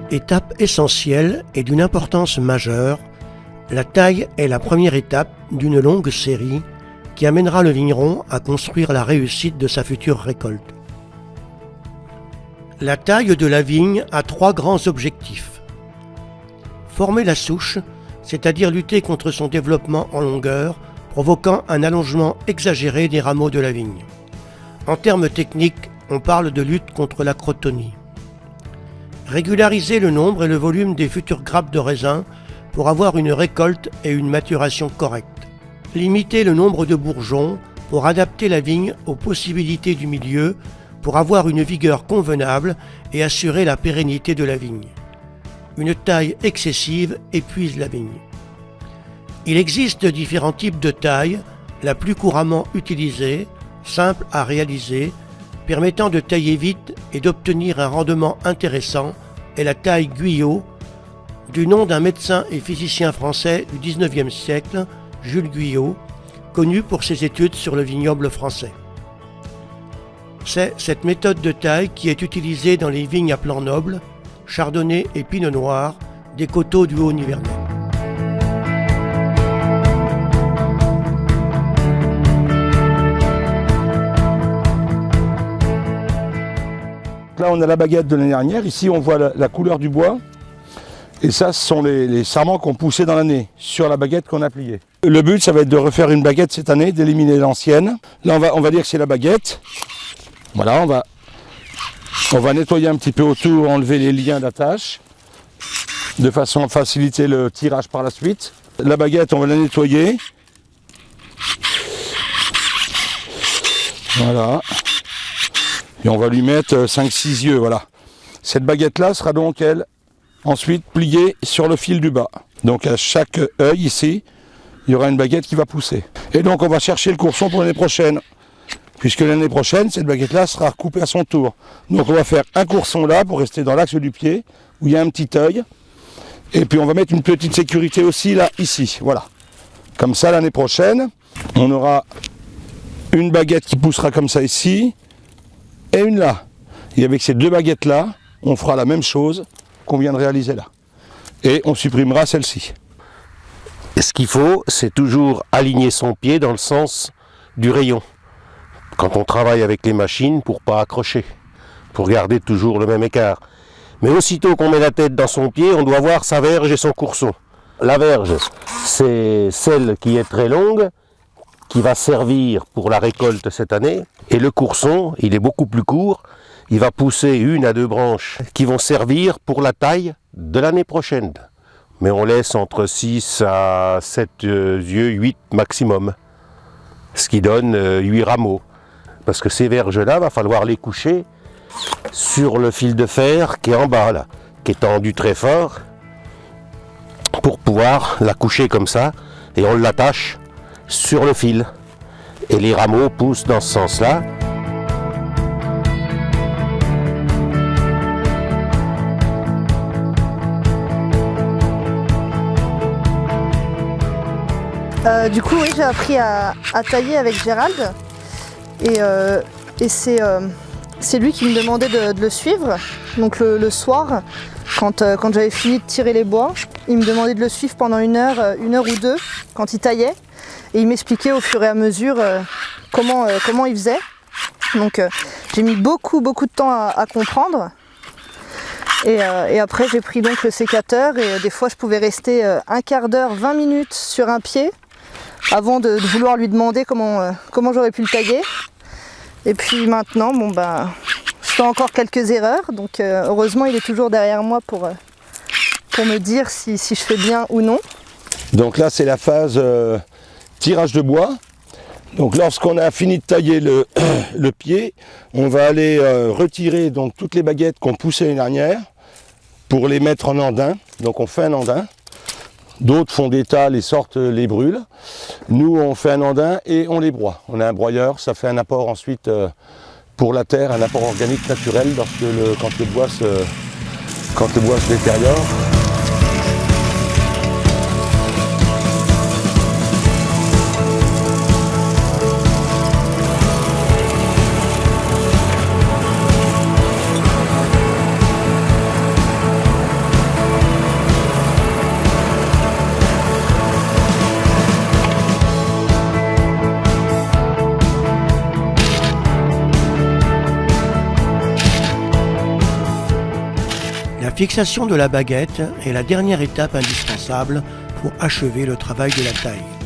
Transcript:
Étape essentielle et d'une importance majeure, la taille est la première étape d'une longue série qui amènera le vigneron à construire la réussite de sa future récolte. La taille de la vigne a 3 grands objectifs. Former la souche, c'est-à-dire lutter contre son développement en longueur, provoquant un allongement exagéré des rameaux de la vigne. En termes techniques, on parle de lutte contre la crotonie. Régulariser le nombre et le volume des futures grappes de raisin pour avoir une récolte et une maturation correcte. Limiter le nombre de bourgeons pour adapter la vigne aux possibilités du milieu pour avoir une vigueur convenable et assurer la pérennité de la vigne. Une taille excessive épuise la vigne. Il existe différents types de tailles, la plus couramment utilisée, simple à réaliser, permettant de tailler vite et d'obtenir un rendement intéressant est la taille Guyot, du nom d'un médecin et physicien français du XIXe siècle, Jules Guyot, connu pour ses études sur le vignoble français. C'est cette méthode de taille qui est utilisée dans les vignes à plan noble, chardonnay et pinot noir, des coteaux du Haut-Nivernais. Là, on a la baguette de l'année dernière. Ici, on voit la couleur du bois. Et ça, ce sont les sarments qu'on poussait dans l'année, sur la baguette qu'on a pliée. Le but, ça va être de refaire une baguette cette année, d'éliminer l'ancienne. Là, on va dire que c'est la baguette. Voilà, on va nettoyer un petit peu autour, enlever les liens d'attache, de façon à faciliter le tirage par la suite. La baguette, on va la nettoyer. Voilà. Et on va lui mettre 5-6 yeux, voilà. Cette baguette-là sera donc, elle, ensuite pliée sur le fil du bas. Donc à chaque œil ici, il y aura une baguette qui va pousser. Et donc on va chercher le courson pour l'année prochaine. Puisque l'année prochaine, cette baguette-là sera recoupée à son tour. Donc on va faire un courson là pour rester dans l'axe du pied, où il y a un petit œil. Et puis on va mettre une petite sécurité aussi là, ici, voilà. Comme ça, l'année prochaine, on aura une baguette qui poussera comme ça ici, et une là. Et avec ces 2 baguettes-là, on fera la même chose qu'on vient de réaliser là. Et on supprimera celle-ci. Ce qu'il faut, c'est toujours aligner son pied dans le sens du rayon. Quand on travaille avec les machines, pour pas accrocher, pour garder toujours le même écart. Mais aussitôt qu'on met la tête dans son pied, on doit voir sa verge et son courson. La verge, c'est celle qui est très longue, qui va servir pour la récolte cette année. Et le courson, il est beaucoup plus court. Il va pousser 1 à 2 branches qui vont servir pour la taille de l'année prochaine. Mais on laisse entre 6 à 7 yeux, 8 maximum. Ce qui donne 8 rameaux. Parce que ces verges-là, va falloir les coucher sur le fil de fer qui est en bas, là, qui est tendu très fort, pour pouvoir la coucher comme ça, et on l'attache sur le fil. Et les rameaux poussent dans ce sens-là. Du coup, oui, j'ai appris à tailler avec Gérald. Et c'est lui qui me demandait de le suivre. Donc le soir, quand j'avais fini de tirer les bois, il me demandait de le suivre pendant 1 heure ou 2, quand il taillait. Et il m'expliquait au fur et à mesure comment il faisait. Donc j'ai mis beaucoup de temps à comprendre. Et après j'ai pris donc le sécateur et des fois je pouvais rester 1/4 d'heure, 20 minutes sur un pied avant de vouloir lui demander comment j'aurais pu le tailler. Et puis maintenant, je fais encore quelques erreurs, donc heureusement il est toujours derrière moi pour me dire si je fais bien ou non. Donc là c'est la phase tirage de bois. Donc lorsqu'on a fini de tailler le pied, on va aller retirer donc toutes les baguettes qu'on poussait l'année dernière pour les mettre en andin. Donc on fait un andin. D'autres font des tas, les sortent, les brûlent. Nous on fait un andin et on les broie. On a un broyeur, ça fait un apport ensuite pour la terre, un apport organique naturel quand le bois se détériore. fixation de la baguette est la dernière étape indispensable pour achever le travail de la taille.